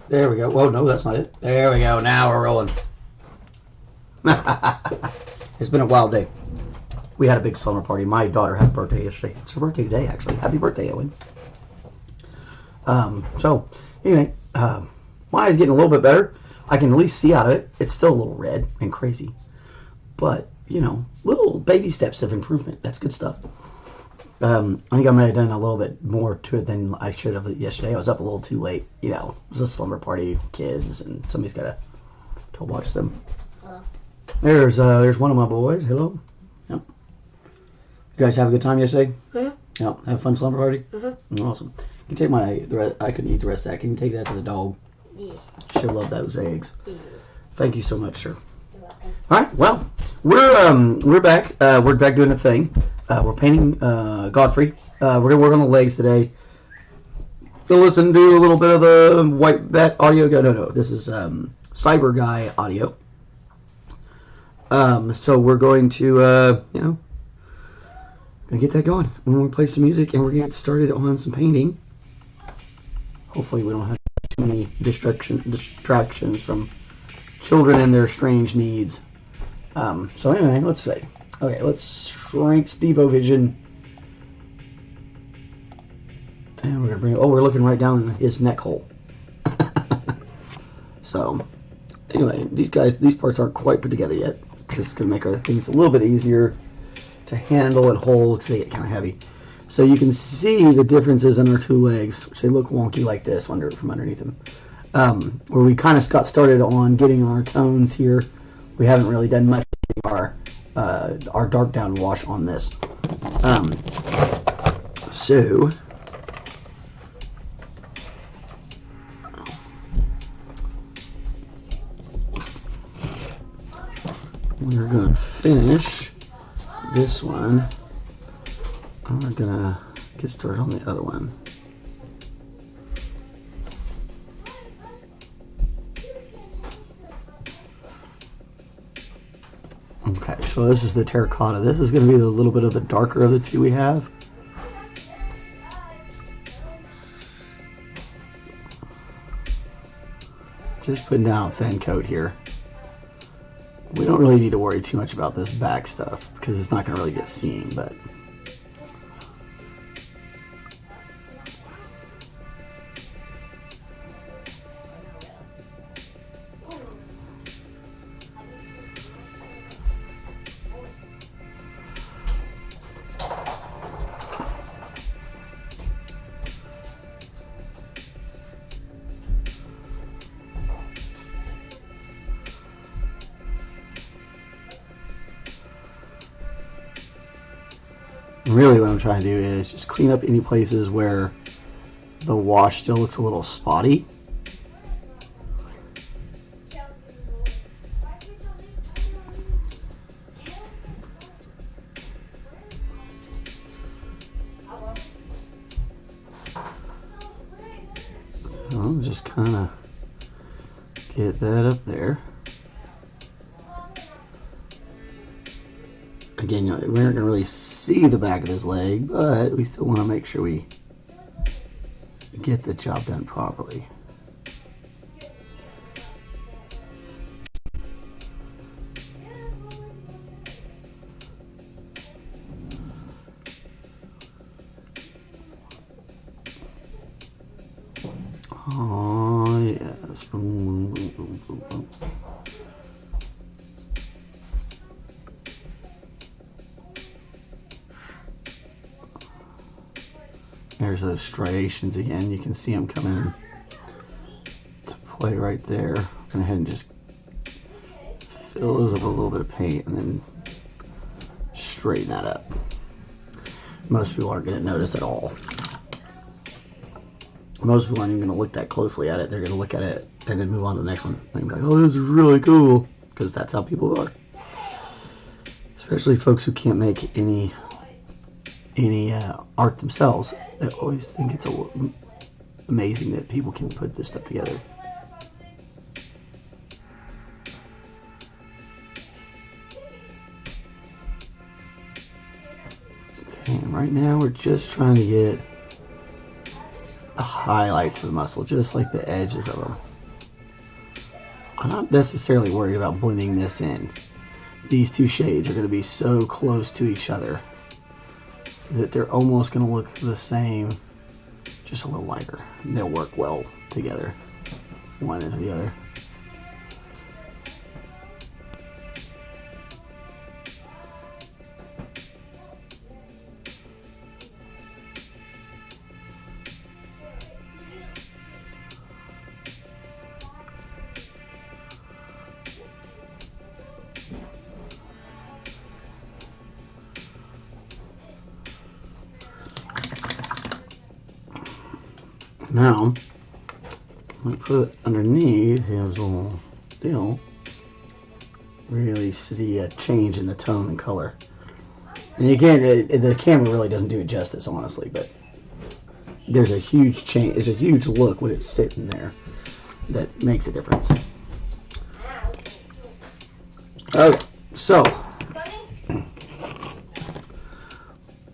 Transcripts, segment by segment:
There we go. Whoa, no, that's not it. There we go. Now we're rolling. It's been a wild day. We had a big slumber party. My daughter had a birthday yesterday. It's her birthday today, actually. Happy birthday, Owen. So, anyway, my eye's getting a little bit better. I can at least see out of it. It's still a little red and crazy. But, you know, little baby steps of improvement. That's good stuff. I think I might have done a little bit more to it than I should have yesterday. I was up a little too late. You know, it was a slumber party, kids, and somebody's got to watch them. There's one of my boys. Hello. Yep. You guys have a good time yesterday? Mm-hmm. Yeah. Have a fun slumber party? Mm-hmm. Awesome. You can take I couldn't eat the rest of that. Can you take that to the dog? Yeah. She'll love those eggs. Yeah. Thank you so much, sir. You're welcome. All right. Well, we're back. We're back doing a thing. We're painting Godfrey. We're going to work on the legs today. Go listen to a little bit of the White Bat audio. No. This is Cyber Guy audio. So we're going to, gonna get that going. We're going to play some music and we're going to get started on some painting. Hopefully we don't have too many distractions from children and their strange needs. So anyway, let's see. Okay, let's shrink Steve-O Vision. And we're going to we're looking right down his neck hole. So, anyway, these parts aren't quite put together yet. Because it's going to make our things a little bit easier to handle and hold because they get kind of heavy. So you can see the differences in our two legs, which they look wonky like this from underneath them. Where we kind of got started on getting our tones here. We haven't really done much getting our dark down wash on this. So we're going to finish this one. We're going to get started on the other one. Okay, so this is the Terracotta. This is going to be a little bit of the darker of the two we have. Just putting down a thin coat here. We don't really need to worry too much about this back stuff because it's not going to really get seen, but really what I'm trying to do is just clean up any places where the wash still looks a little spotty. So I'll just kind of get that up there. Again, we aren't going to really see the back of his leg, but we still want to make sure we get the job done properly. Oh, yes. Boom, boom, boom, boom, boom, boom. There's those striations again. You can see them coming to play right there. Go ahead and just fill those up with a little bit of paint and then straighten that up. Most people aren't going to notice at all. Most people aren't even going to look that closely at it. They're going to look at it and then move on to the next one. And be like, oh, this is really cool. Because that's how people are. Especially folks who can't make any art themselves. I always think it's amazing that people can put this stuff together. Okay, and right now we're just trying to get the highlights of the muscle, just like the edges of them. I'm not necessarily worried about blending this in. These two shades are going to be so close to each other that they're almost going to look the same, just a little lighter. And they'll work well together, one into the other. Now, we put underneath his little deal, really see a change in the tone and color. And you can't, the camera really doesn't do it justice, honestly, but there's a huge change, there's a huge look when it's sitting there that makes a difference. Okay, so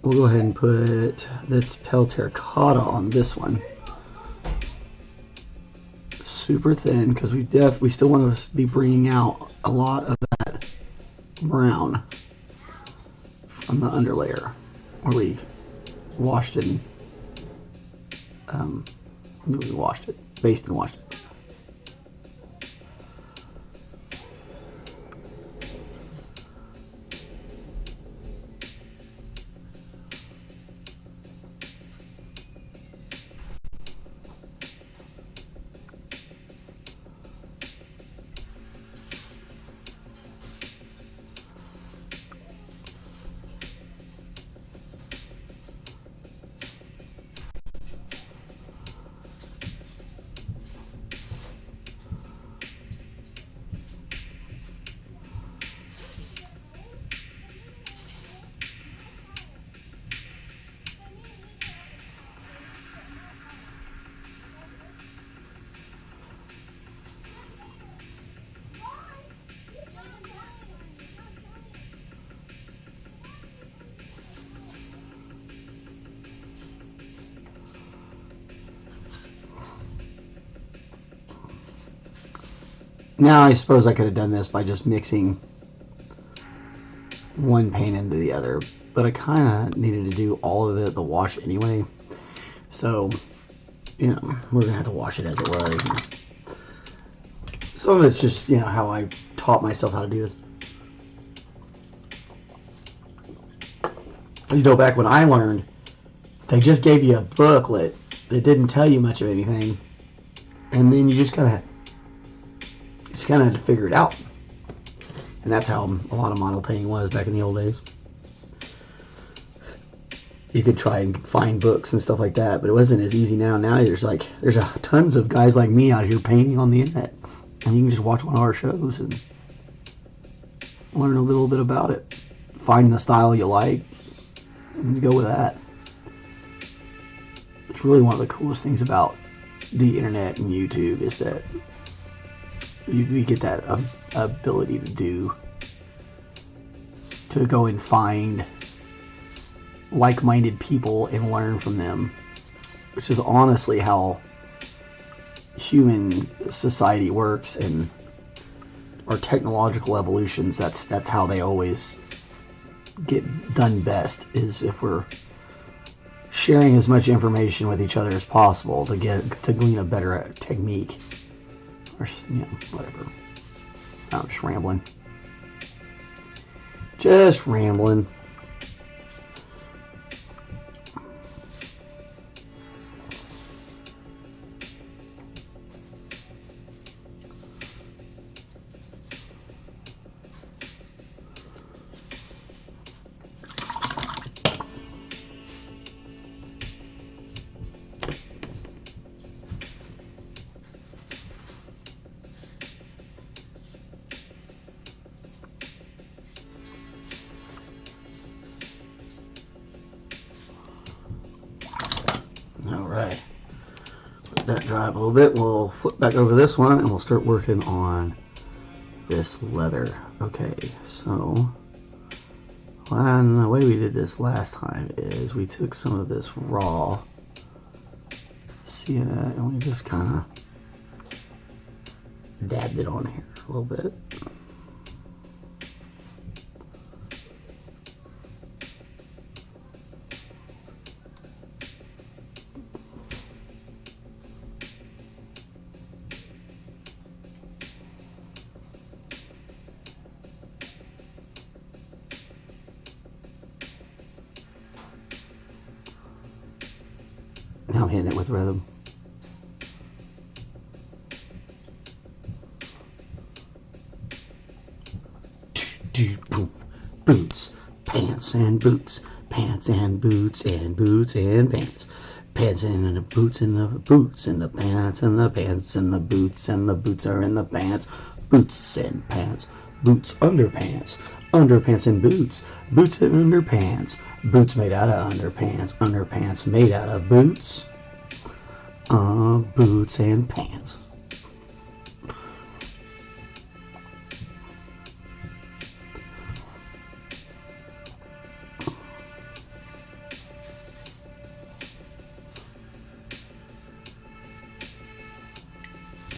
we'll go ahead and put this pale terracotta on this one. Super thin, because we still want to be bringing out a lot of that brown from the underlayer where we washed it and based and washed it. Now I suppose I could have done this by just mixing one paint into the other, but I kind of needed to do all of it, the wash anyway. So, you know, we're going to have to wash it as it was. Some of it's just, you know, how I taught myself how to do this. You know, back when I learned, they just gave you a booklet that didn't tell you much of anything, and then you just kind of had to figure it out. And that's how a lot of model painting was back in the old days. You could try and find books and stuff like that, but it wasn't as easy now. Now there's tons of guys like me out here painting on the internet, and you can just watch one of our shows and learn a little bit about it. Find the style you like and go with that. It's really one of the coolest things about the internet and YouTube is that you get that ability to go and find like-minded people and learn from them, which is honestly how human society works, and our technological evolutions. That's how they always get done best, is if we're sharing as much information with each other as possible to glean a better technique Or, yeah, whatever. I'm just rambling. Just rambling. Alright, let that dry up a little bit. We'll flip back over this one and we'll start working on this leather. Okay, so the way we did this last time is we took some of this raw sienna and we just kind of dabbed it on here a little bit. Now I'm hitting it with rhythm. Boom. Boots, pants and boots, pants and boots and boots and pants. Pants and the boots and the boots and the pants and the pants and the boots are in the pants. Boots and pants, boots underpants, underpants and boots, boots and underpants, boots made out of underpants, underpants made out of boots, boots and pants.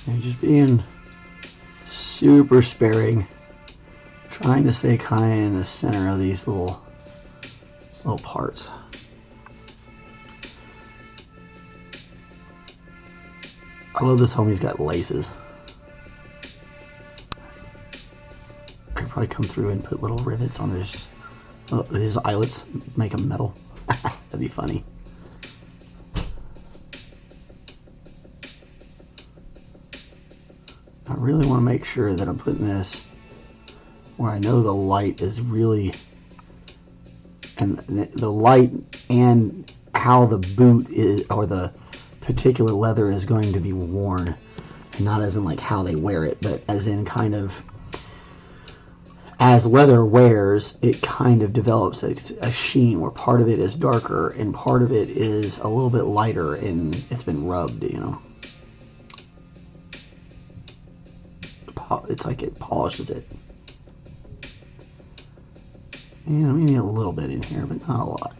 And just being super sparing, trying to stay kind of in the center of these little parts. I love this homie's got laces. I could probably come through and put little rivets on his eyelets, make them metal. That'd be funny. I really want to make sure that I'm putting this where I know the light is really, and the light and how the boot is, or the particular leather is going to be worn, and not as in like how they wear it, but as in kind of as leather wears, it kind of develops a sheen where part of it is darker and part of it is a little bit lighter and it's been rubbed, you know. It's like it polishes it. Yeah, we need a little bit in here, but not a lot.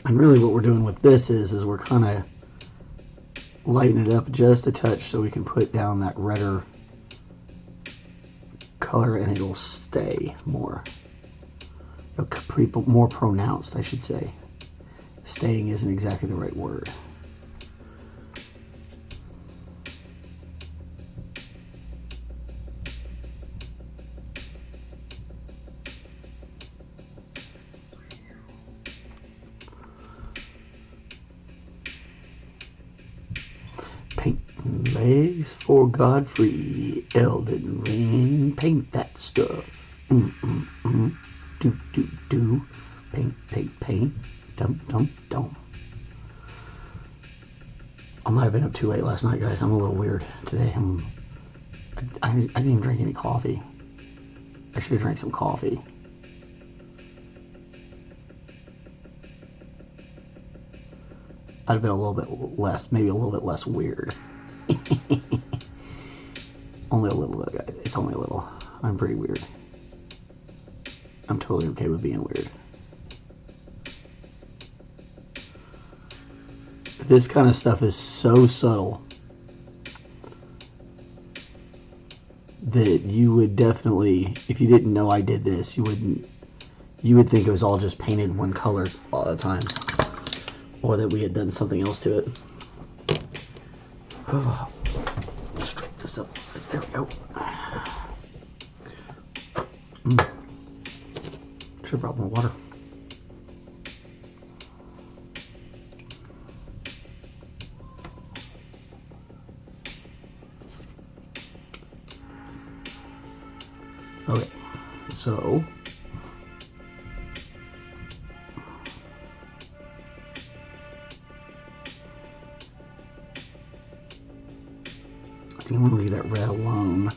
And really what we're doing with this is we're kind of lightening it up just a touch so we can put down that redder color and it'll stay more. It'll be more pronounced, I should say. Staying isn't exactly the right word. Paint legs for Godfrey, Elden ring, paint that stuff. Do, do, do, paint, paint, paint. Dump, dump, dump. I might have been up too late last night, guys. I'm a little weird today. I didn't even drink any coffee. I should have drank some coffee. I'd have been a little bit less, maybe a little bit less weird. Only a little bit, guys. It's only a little. I'm pretty weird. I'm totally okay with being weird. This kind of stuff is so subtle that you would definitely, if you didn't know I did this, you you would think it was all just painted one color a lot of times, or that we had done something else to it. Oh, straighten this up. There we go. Should have brought more water. Okay, so I think I'm going to leave that red alone.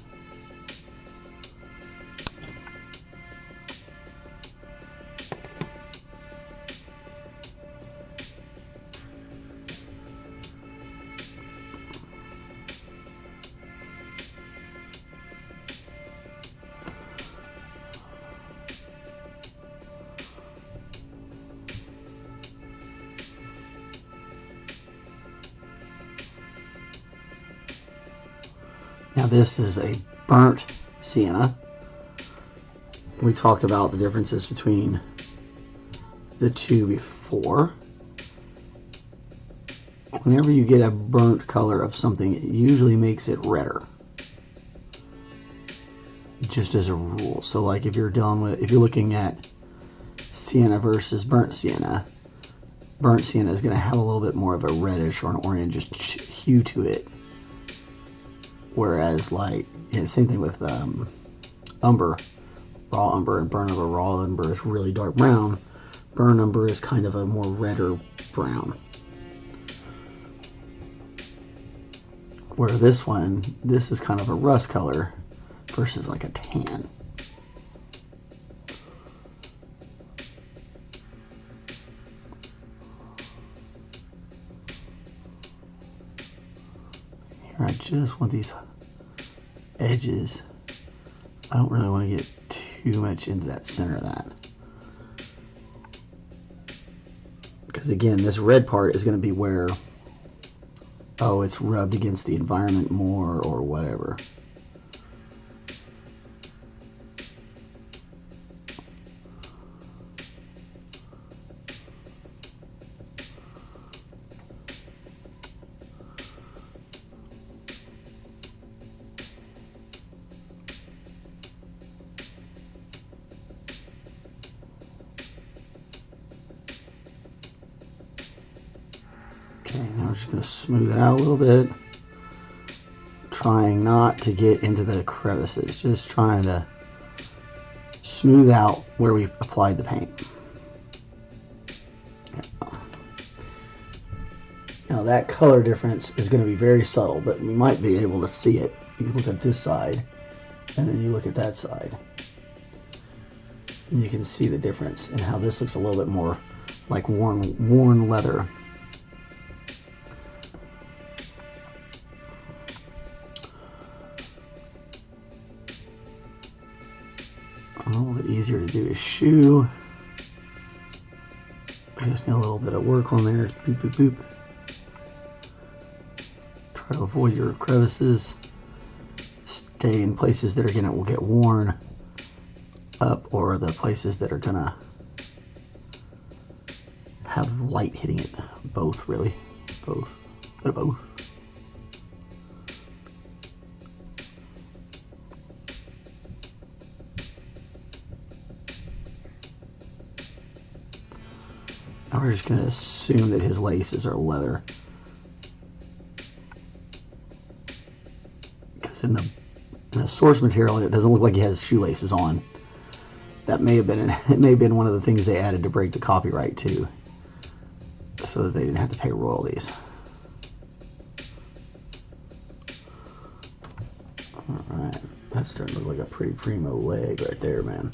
Now this is a burnt sienna. We talked about the differences between the two before. Whenever you get a burnt color of something, it usually makes it redder. Just as a rule. So like if you're looking at sienna versus burnt sienna is going to have a little bit more of a reddish or an orange hue to it. Whereas, like, same thing with umber, raw umber and burnt umber. Raw umber is really dark brown. Burnt umber is kind of a more redder brown. Where this is kind of a rust color versus like a tan. Here, I just want these edges. I don't really want to get too much into that center of that. Because again, this red part is going to be where, oh, it's rubbed against the environment more or whatever. Okay, now we're just going to smooth it out a little bit. Trying not to get into the crevices, just trying to smooth out where we've applied the paint. Now that color difference is going to be very subtle, but you might be able to see it. You can look at this side, and then you look at that side. And you can see the difference in how this looks a little bit more like worn leather. A little bit easier to do is shoe. I just need a little bit of work on there. Boop, boop, boop. Try to avoid your crevices. Stay in places that will get worn up, or the places that are gonna have light hitting it. Both, really. Both. Bit of both. Now we're just going to assume that his laces are leather. Because in the source material, it doesn't look like he has shoelaces on. That may have been one of the things they added to break the copyright too, so that they didn't have to pay royalties. Alright, that's starting to look like a pretty primo leg right there, man.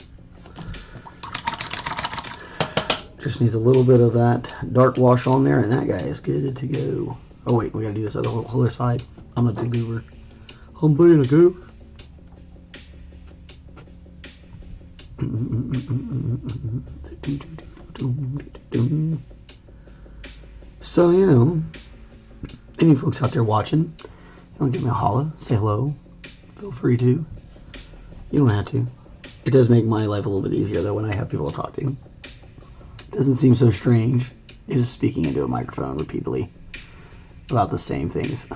Just needs a little bit of that dark wash on there, and that guy is good to go. Oh wait, we gotta do this whole other side. I'm a big goober. I'm being a goof. So, you know, any folks out there watching, don't give me a holla, say hello. Feel free to. You don't have to. It does make my life a little bit easier though when I have people talking. It doesn't seem so strange. You're just speaking into a microphone repeatedly about the same things.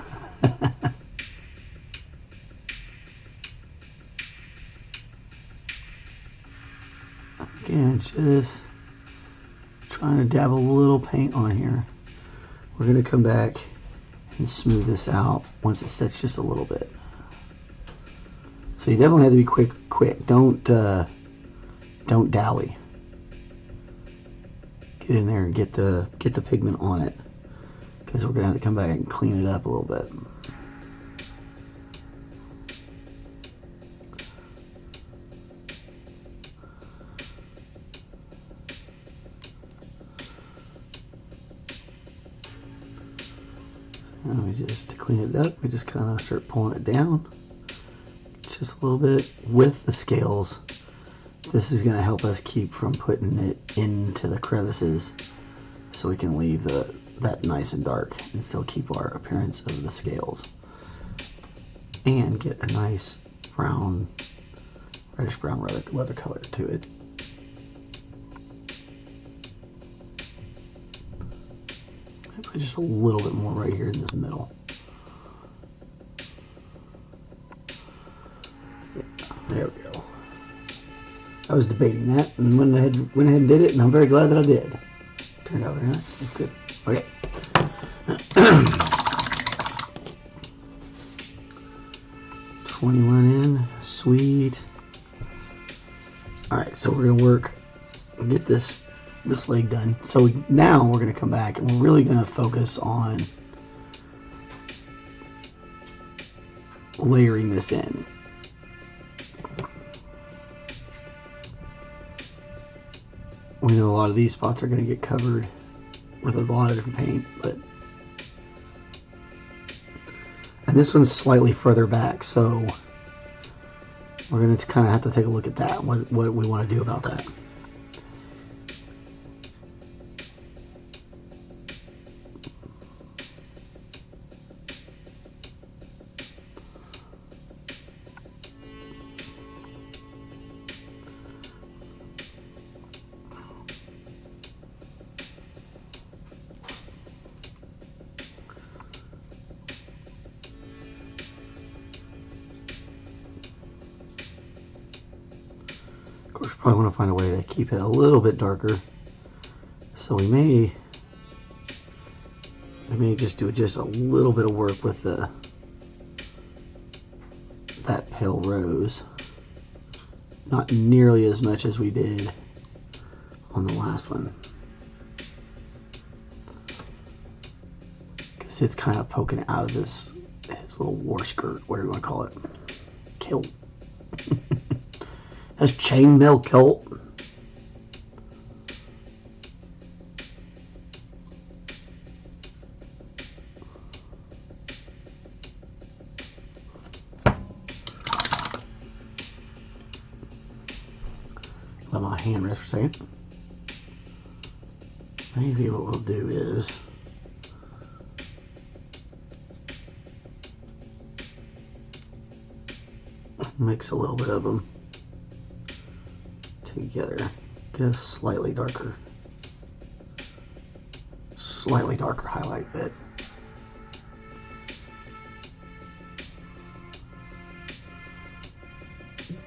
Again, just trying to dab a little paint on here. We're going to come back and smooth this out once it sets just a little bit. So you definitely have to be quick. Don't dally. Get in there and get the pigment on it, because we're going to have to come back and clean it up a little bit. To clean it up, we just kind of start pulling it down just a little bit with the scales. This is going to help us keep from putting it into the crevices, so we can leave that nice and dark and still keep our appearance of the scales and get a nice brown, reddish brown leather color to it. Put just a little bit more right here in this middle. There we go. I was debating that and went ahead and did it, and I'm very glad that I did. Turned out very nice. That's good. Okay. 21 in. Sweet. Alright, so we're going to work and get this leg done. So now we're going to come back and we're really going to focus on layering this in. We know a lot of these spots are going to get covered with a lot of different paint, and this one's slightly further back, so we're going to kind of have to take a look at that, what we want to do about that. We probably want to find a way to keep it a little bit darker, so we may just do just a little bit of work with that pale rose, not nearly as much as we did on the last one, because it's kind of poking out of his little war skirt, whatever you want to call it, kilt. That's chainmail kilt. Let my hand rest for a second. Maybe what we'll do is mix a little bit of them together. Get a slightly darker highlight bit.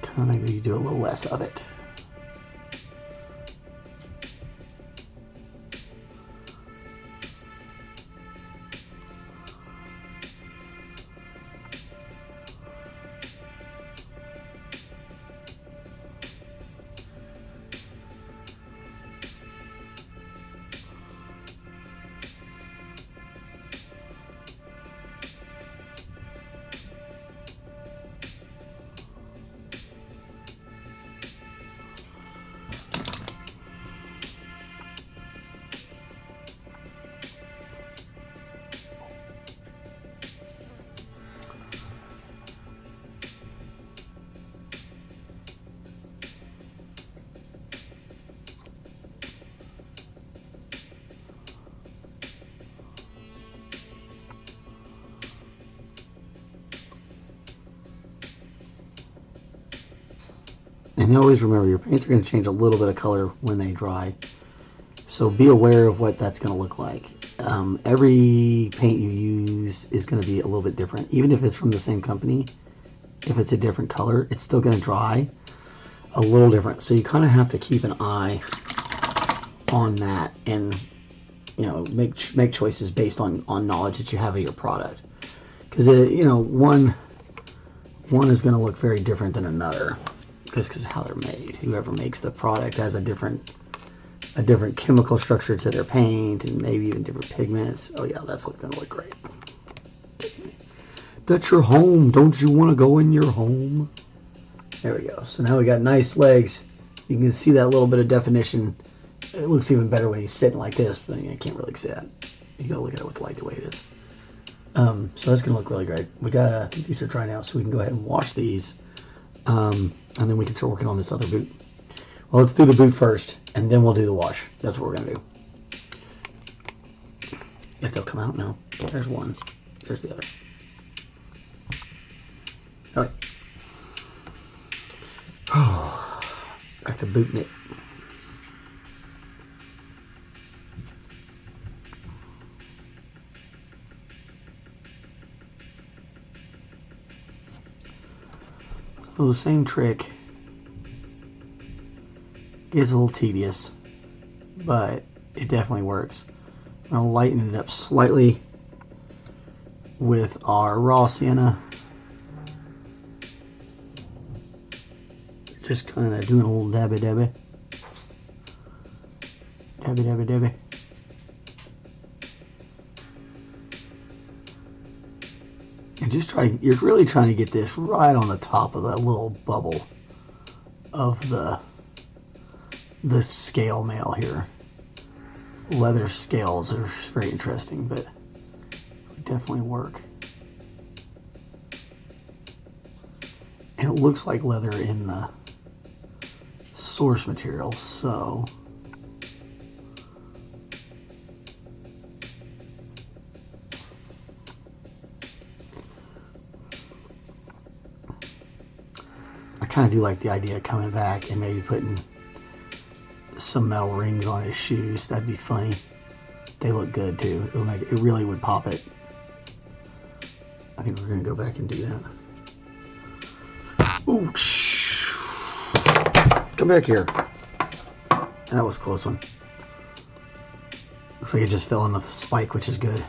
Kind of maybe do a little less of it. And always remember, your paints are going to change a little bit of color when they dry. So be aware of what that's going to look like. Every paint you use is going to be a little bit different. Even if it's from the same company, if it's a different color, it's still going to dry a little different. So you kind of have to keep an eye on that and, you know, make choices based on knowledge that you have of your product. Because, you know, one is going to look very different than another just because of how they're made. Whoever makes the product has a different chemical structure to their paint and maybe even different pigments. Oh yeah, that's going to look great. That's your home. Don't you want to go in your home? There we go. So now we got nice legs. You can see that little bit of definition. It looks even better when he's sitting like this, but I can't really see that. You got to look at it with the light the way it is. So that's going to look really great. We got, I think these are dry now, so we can go ahead and wash these. And then we can start working on this other boot. Well, let's do the boot first, and then we'll do the wash. That's what we're going to do. If they'll come out now. There's one. There's the other. All right. Oh, back to booting it. So the same trick. Gets a little tedious, but it definitely works. I'm going to lighten it up slightly with our raw sienna. Just kind of doing a little dabby dabby. Dabby dabby dabby. And just try, you're really trying to get this right on the top of that little bubble of the scale mail here. Leather scales are very interesting, but definitely work. And it looks like leather in the source material, so I kind of do like the idea of coming back and maybe putting some metal rings on his shoes. That'd be funny. They look good too. It really would pop it. I think we're gonna go back and do that. Ooh, come back here. That was a close one. Looks like it just fell on the spike, which is good.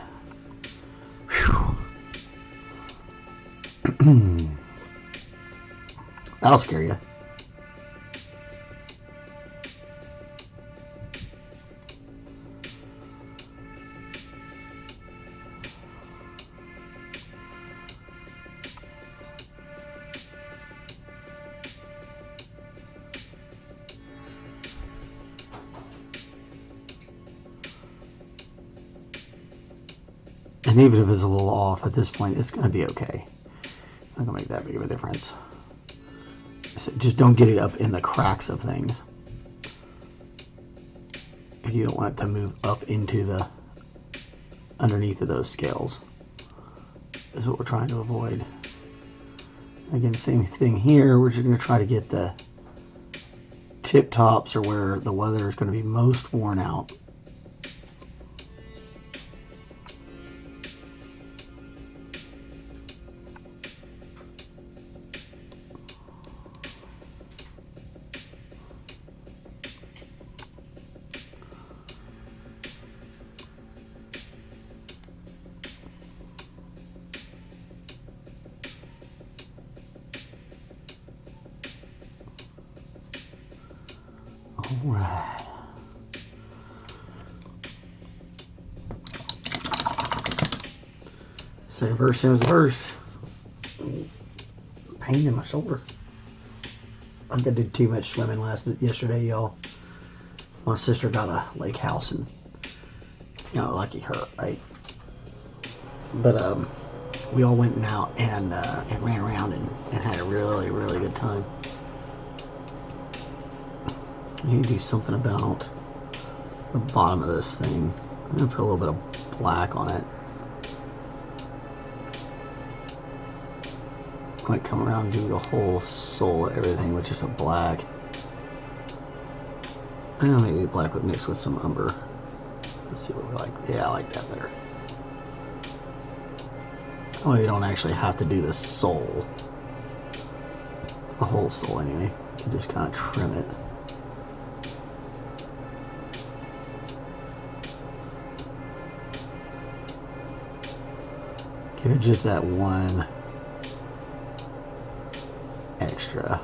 That'll scare you. And even if it's a little off at this point, it's going to be okay. Not going to make that big of a difference. So just don't get it up in the cracks of things. If you don't want it to move up into the underneath of those scales. This is what we're trying to avoid. Again, same thing here. We're just going to try to get the tip tops or where the leather is going to be most worn out. Alright. Same verse, same as the verse. Pain in my shoulder. I think I did too much swimming yesterday, y'all. My sister got a lake house and, you know, lucky her, right? But, we all went out and ran around and had a really, really good time. I need to do something about the bottom of this thing. I'm going to put a little bit of black on it. I might come around and do the whole sole of everything with just a black. I know, maybe black would mix with some umber. Let's see what we like. Yeah, I like that better. Oh, you don't actually have to do the soul. The whole soul, anyway. You can just kind of trim it. Give it just that one extra.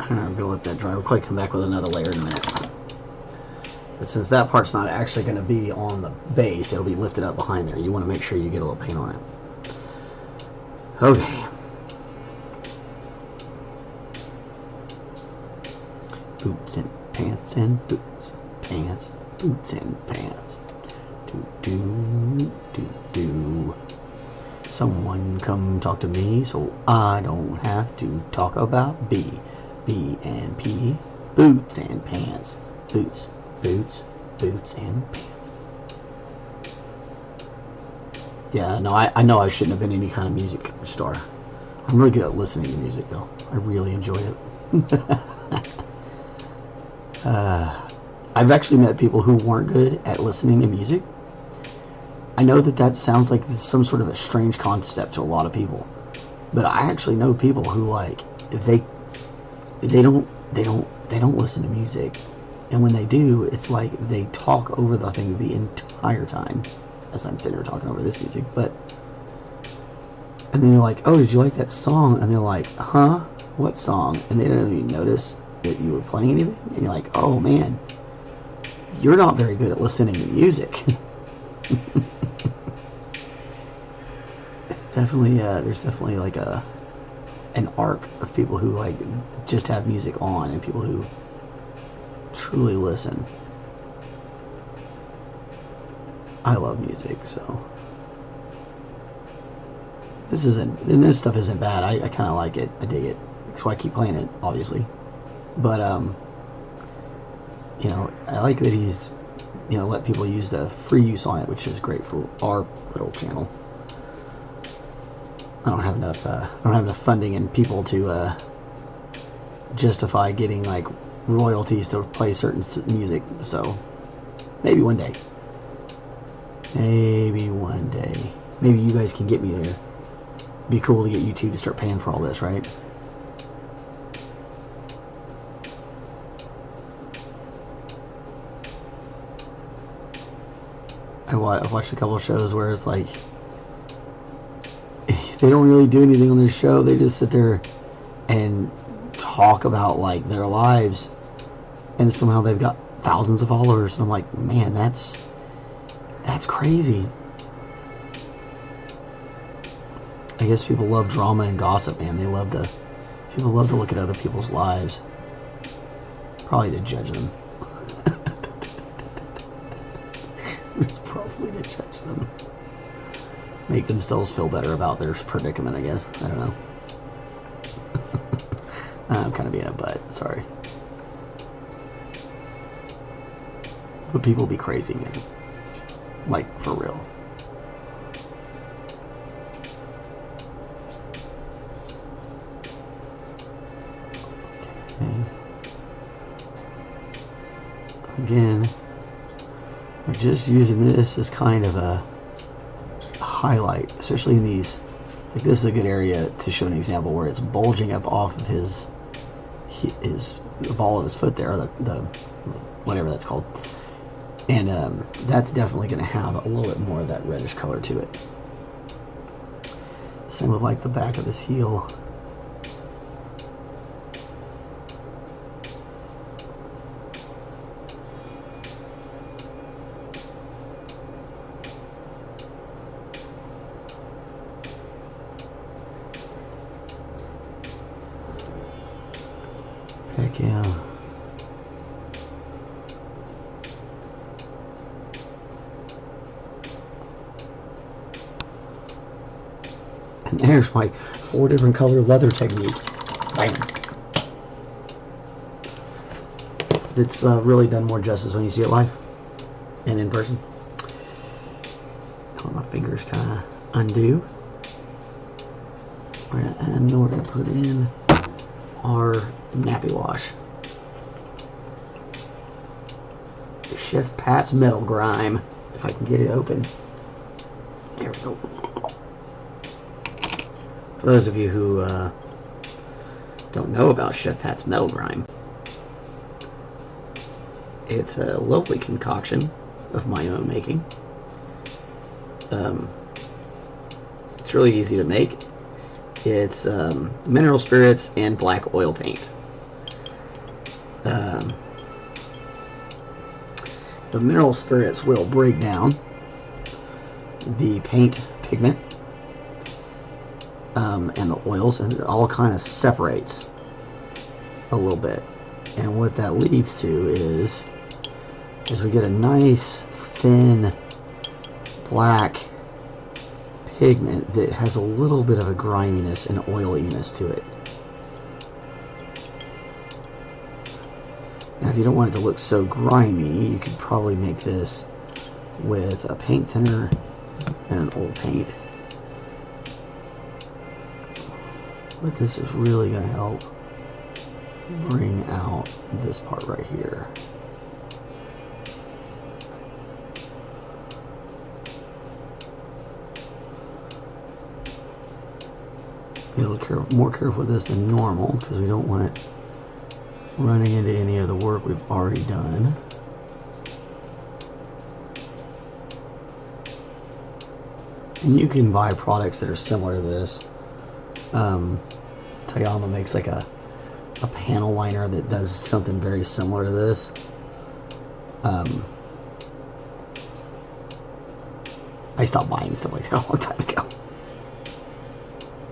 I'm gonna let that dry. We'll probably come back with another layer in a minute. But since that part's not actually going to be on the base, it'll be lifted up behind there. You want to make sure you get a little paint on it. Okay. Boots and pants and boots. Pants, boots and pants. Do. Someone come talk to me so I don't have to talk about B and P. Boots and pants. Boots and pants. Yeah, no, I know I shouldn't have been any kind of music star. I'm really good at listening to music, though. I really enjoy it. I've actually met people who weren't good at listening to music. I know that sounds like some sort of a strange concept to a lot of people, but I actually know people who like they don't listen to music, and when they do, it's like they talk over the thing the entire time as I'm sitting here talking over this music. And then you're like, oh, did you like that song? And they're like, huh? What song? And they don't even notice that you were playing anything, and you're like, oh man, you're not very good at listening to music. It's definitely there's definitely like an arc of people who like just have music on and people who truly listen. I love music, so this stuff isn't bad. I kind of like it. I dig it. That's why I keep playing it, obviously. But you know, I like that he's, you know, let people use the free use on it, which is great for our little channel. I don't have enough funding and people to justify getting like royalties to play certain music. So maybe one day. Maybe one day. Maybe you guys can get me there. It'd be cool to get YouTube to start paying for all this, right? I've watched a couple of shows where it's like they don't really do anything on their show. They just sit there and talk about like their lives, and somehow they've got thousands of followers. And I'm like, man, that's crazy. I guess people love drama and gossip, man. People love to look at other people's lives, probably to judge them. It's probably to judge them. Make themselves feel better about their predicament, I guess. I don't know. I'm kind of being a butt. Sorry. But people be crazy, man. Like, for real. Okay. Again, we're just using this as kind of a highlight, especially in these. Like, this is a good area to show an example where it's bulging up off of the ball of his foot there, the whatever that's called. And that's definitely going to have a little bit more of that reddish color to it. Same with like the back of this heel. Heck yeah. Here's my 4 different color leather technique. Bam. It's really done more justice when you see it live and in person. Let my fingers kind of undo. We're going to put in our nappy wash. Chef Pat's Metal Grime, if I can get it open. There we go. For those of you who don't know about Chef Pat's Metal Grime, it's a lovely concoction of my own making. It's really easy to make. It's mineral spirits and black oil paint. The mineral spirits will break down the paint pigment and the oils, and it all kind of separates a little bit. And what that leads to is we get a nice thin black pigment that has a little bit of a griminess and oiliness to it. Now, if you don't want it to look so grimy, you could probably make this with a paint thinner and an old paint. But this is really going to help bring out this part right here. Be a little more careful with this than normal, because we don't want it running into any of the work we've already done. And you can buy products that are similar to this. Tayama makes like a panel liner that does something very similar to this. I stopped buying stuff like that a long time ago.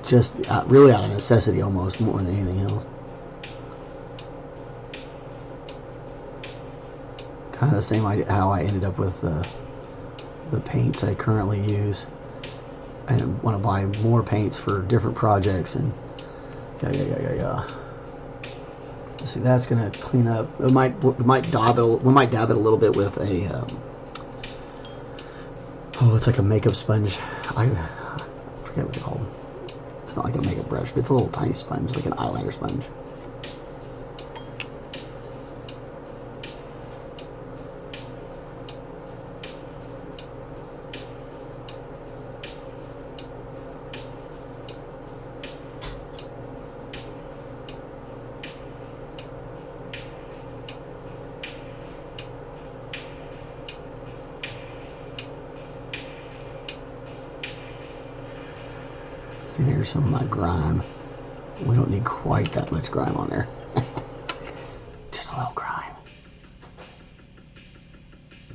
Just really out of necessity, almost, more than anything else. Kind of the same idea how I ended up with the paints I currently use. I want to buy more paints for different projects, and yeah. See, that's gonna clean up. We might dab it a little bit with a it's like a makeup sponge. I forget what they call them. It's not like a makeup brush, but it's a little tiny sponge, like an eyeliner sponge. See, here's some of my grime. We don't need quite that much grime on there. Just a little grime.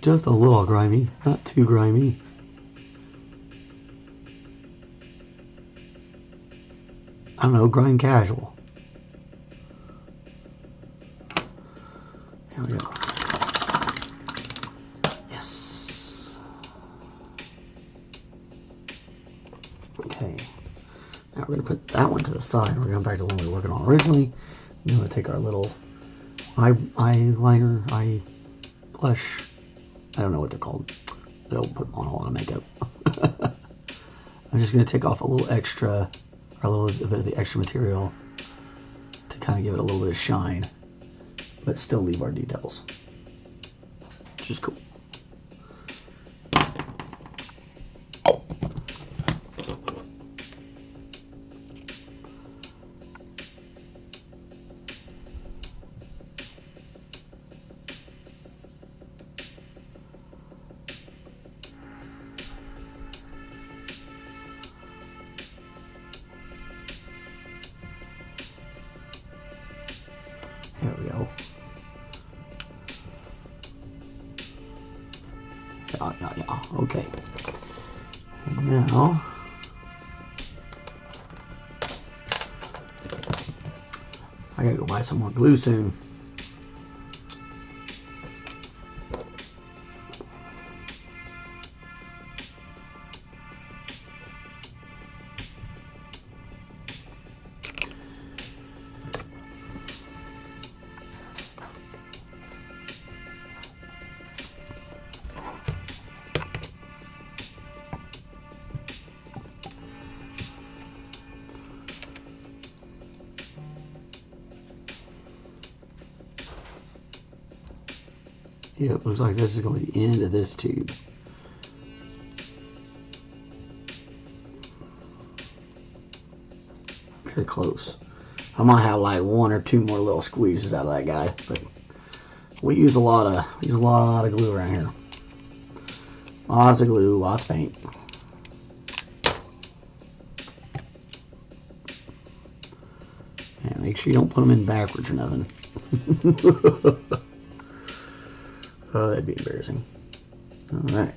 Just a little grimy, not too grimy. I don't know, grime casual. Here we go. Yes. Okay. Now we're going to put that one to the side. We're going back to the one we were working on originally. We're going to take our little eyeliner, eye blush. I don't know what they're called. I don't put them on a lot of makeup. I'm just going to take off a little extra, or a little bit of the extra material to kind of give it a little bit of shine, but still leave our details, which is cool. There we go. Yeah, okay. And now, I gotta go buy some more glue soon. Yep, looks like this is going to be the end of this tube. Very close. I might have like 1 or 2 more little squeezes out of that guy, but we use a lot of glue around here. Lots of glue, lots of paint. And make sure you don't put them in backwards or nothing. Oh, that'd be embarrassing. All right.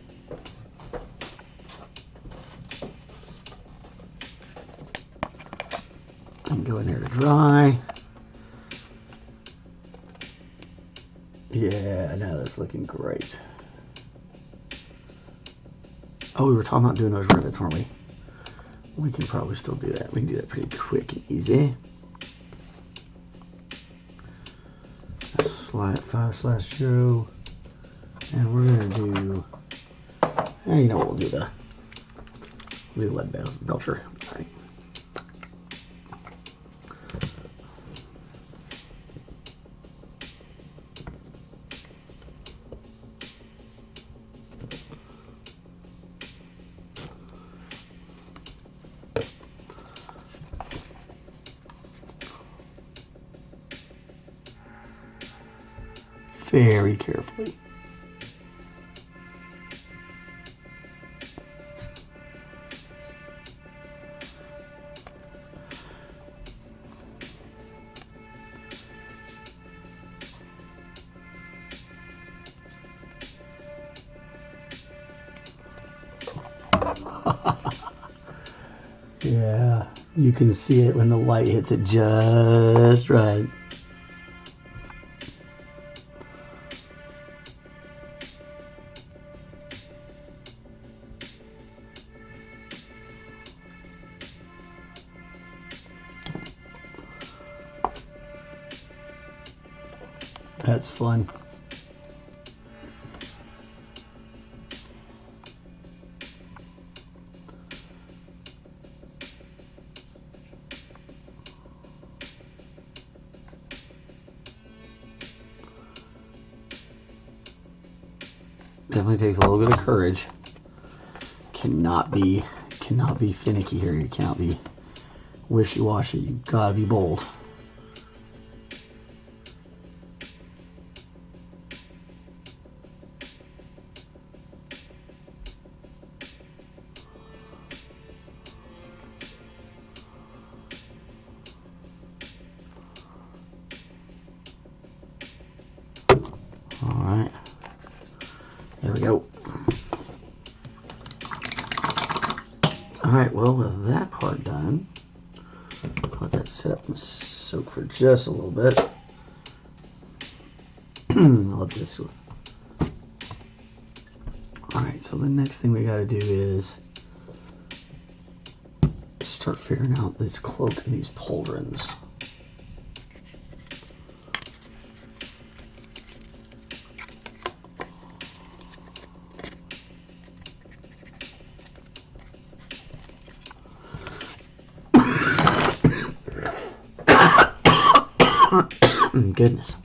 And go in there to dry. Yeah, now that's looking great. Oh, we were talking about doing those rivets, weren't we? We can probably still do that. We can do that pretty quick and easy. Slide 5/0. And we're going to do, you know what, we'll do the lead Belcher. All right. Very carefully. Yeah, you can see it when the light hits it just right. That's fun. Definitely takes a little bit of courage. Cannot be finicky here. You cannot be wishy-washy. You've got to be bold. Alright, there we go. Alright, well, with that part done, let that sit up and soak for just a little bit. Let this go. Alright, so the next thing we got to do is start figuring out this cloak and these pauldrons. Goodness.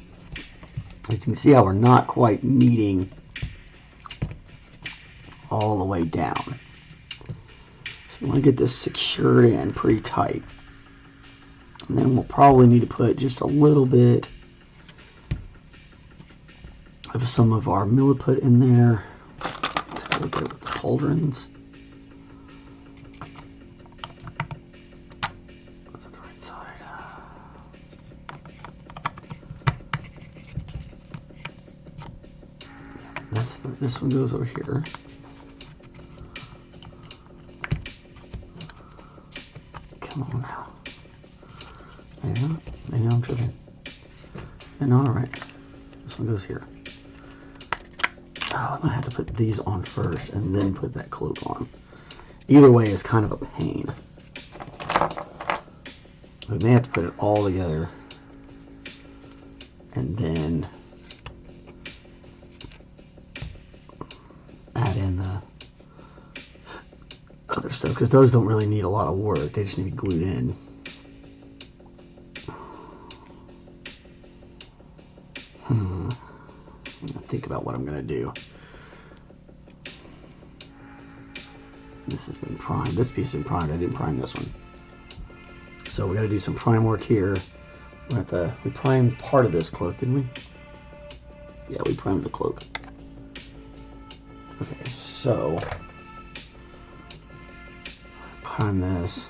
As you can see how we're not quite meeting all the way down. So we want to get this secured in pretty tight. And then we'll probably need to put just a little bit of some of our milliput in there. Take a look at it with the pauldrons. Is that the right side? This one goes over here. Come on now. Maybe I'm tripping. And alright. This one goes here. Oh, I might have to put these on first and then put that cloak on. Either way is kind of a pain. We may have to put it all together and then add in the other stuff, because those don't really need a lot of work. They just need to be glued in. I'm gonna think about what I'm gonna do. This has been primed. This piece has been primed. I didn't prime this one. So we got to do some prime work here. We primed part of this cloak, didn't we? Yeah, we primed the cloak. Okay, so prime this.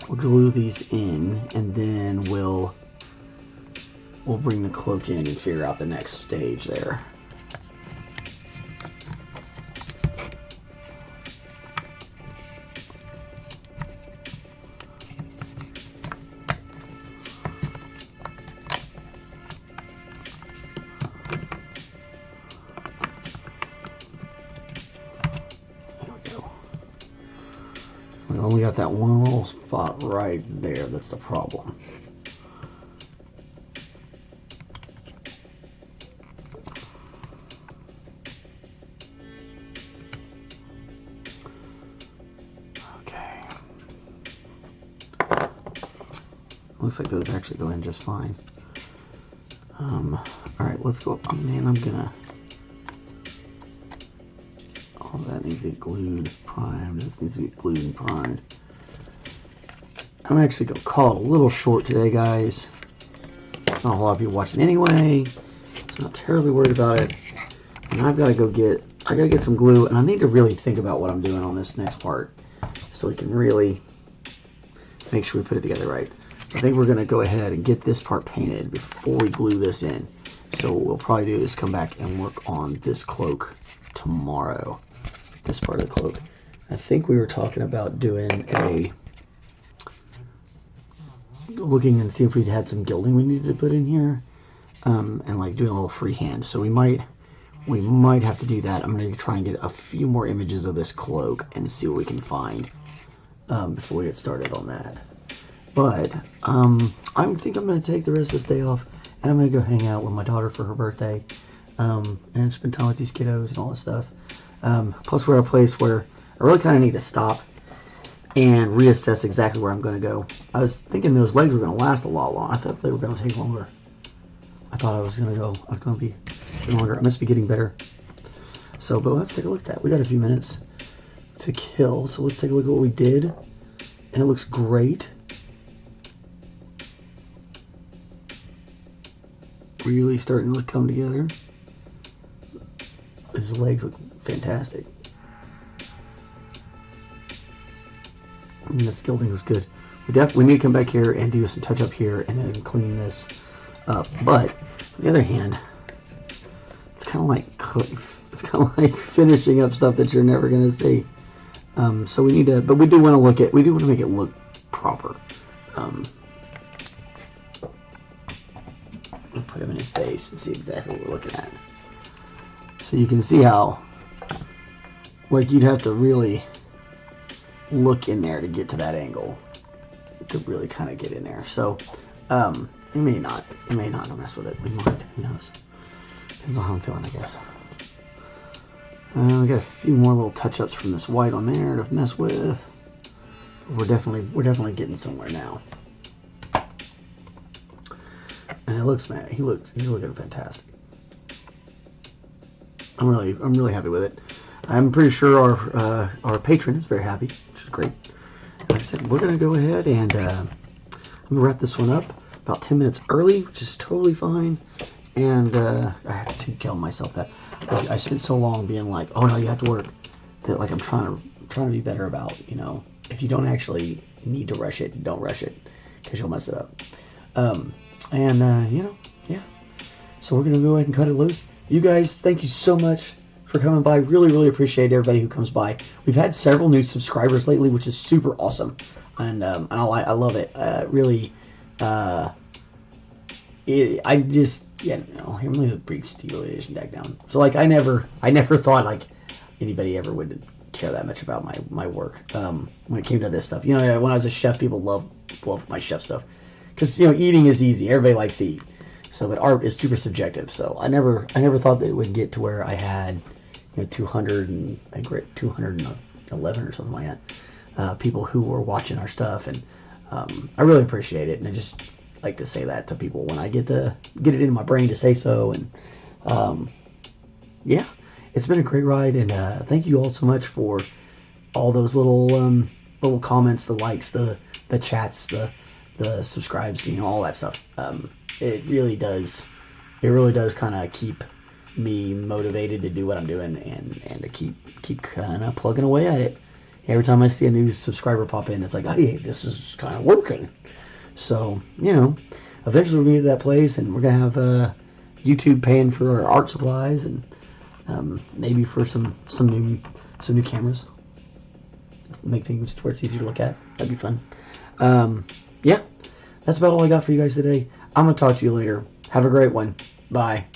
We'll glue these in, and then we'll bring the cloak in and figure out the next stage there. We only got that one little spot right there. That's the problem. Okay. Looks like those actually go in just fine. All right, let's go. Oh man, I'm gonna. All that needs to be glued, primed. This needs to be glued and primed. I'm actually going to call it a little short today, guys. Not a whole lot of people watching anyway, so I'm not terribly worried about it. And I've got to go get, I got to get some glue, and I need to really think about what I'm doing on this next part so we can really make sure we put it together right. I think we're going to go ahead and get this part painted before we glue this in. So what we'll probably do is come back and work on this cloak tomorrow. This part of the cloak. I think we were talking about doing looking and see if we'd had some gilding we needed to put in here, and like doing a little freehand. So we might have to do that. I'm going to try and get a few more images of this cloak and see what we can find before we get started on that. But I think I'm going to take the rest of this day off, and I'm going to go hang out with my daughter for her birthday, and spend time with these kiddos and all this stuff. Plus we're at a place where I really kind of need to stop and reassess exactly where I'm going to go. I was thinking those legs were going to last a lot longer. I thought they were going to take longer. I thought I was going to be longer. I must be getting better. So, but let's take a look at that. We got a few minutes to kill, so let's take a look at what we did. And it looks great. Really starting to come together. His legs look fantastic. And the gilding was good. We need to come back here and do some touch up here and then clean this up. But on the other hand, it's kind of like finishing up stuff that you're never going to see. So we need to, but we do want to make it look proper. I'll put him in his face and see exactly what we're looking at. So you can see how, like, you'd have to really look in there to get to that angle to really kind of get in there. So you may not mess with it. We might. Who knows? Depends on how I'm feeling, I guess. We got a few more little touch-ups from this white on there to mess with. We're definitely getting somewhere now. And it looks, man, he's looking fantastic. I'm really happy with it. I'm pretty sure our patron is very happy, which is great. Like I said, we're gonna go ahead and I'm gonna wrap this one up about 10 minutes early, which is totally fine. And I have to kill myself that I spent so long being like, oh no, you have to work, that like I'm trying to be better about, you know, if you don't actually need to rush it, don't rush it, because you'll mess it up. You know, yeah. So we're gonna go ahead and cut it loose. You guys, thank you so much for coming by. Really appreciate everybody who comes by. We've had several new subscribers lately, which is super awesome, and I love it. Really, I'm really a big Steel Edition deck down. So like, I never thought like anybody ever would care that much about my work when it came to this stuff. You know, when I was a chef, people love my chef stuff because, you know, eating is easy. Everybody likes to eat. So, but art is super subjective. So I never thought that it would get to where I had, you know, 211 or something like that, people who were watching our stuff, and I really appreciate it. And like to say that to people when I get it in my brain to say so. And yeah, it's been a great ride, and thank you all so much for all those little comments, the likes, the chats, the subscribes, all that stuff. It really does kind of keep me motivated to do what I'm doing, and to keep kind of plugging away at it. Every time I see a new subscriber pop in, it's like, hey, this is kind of working. So, eventually we're going to get to that place, and we're going to have YouTube paying for our art supplies, and maybe for some new cameras. Make things to where it's easier to look at. That'd be fun. Yeah, that's about all I got for you guys today. I'm going to talk to you later. Have a great one. Bye.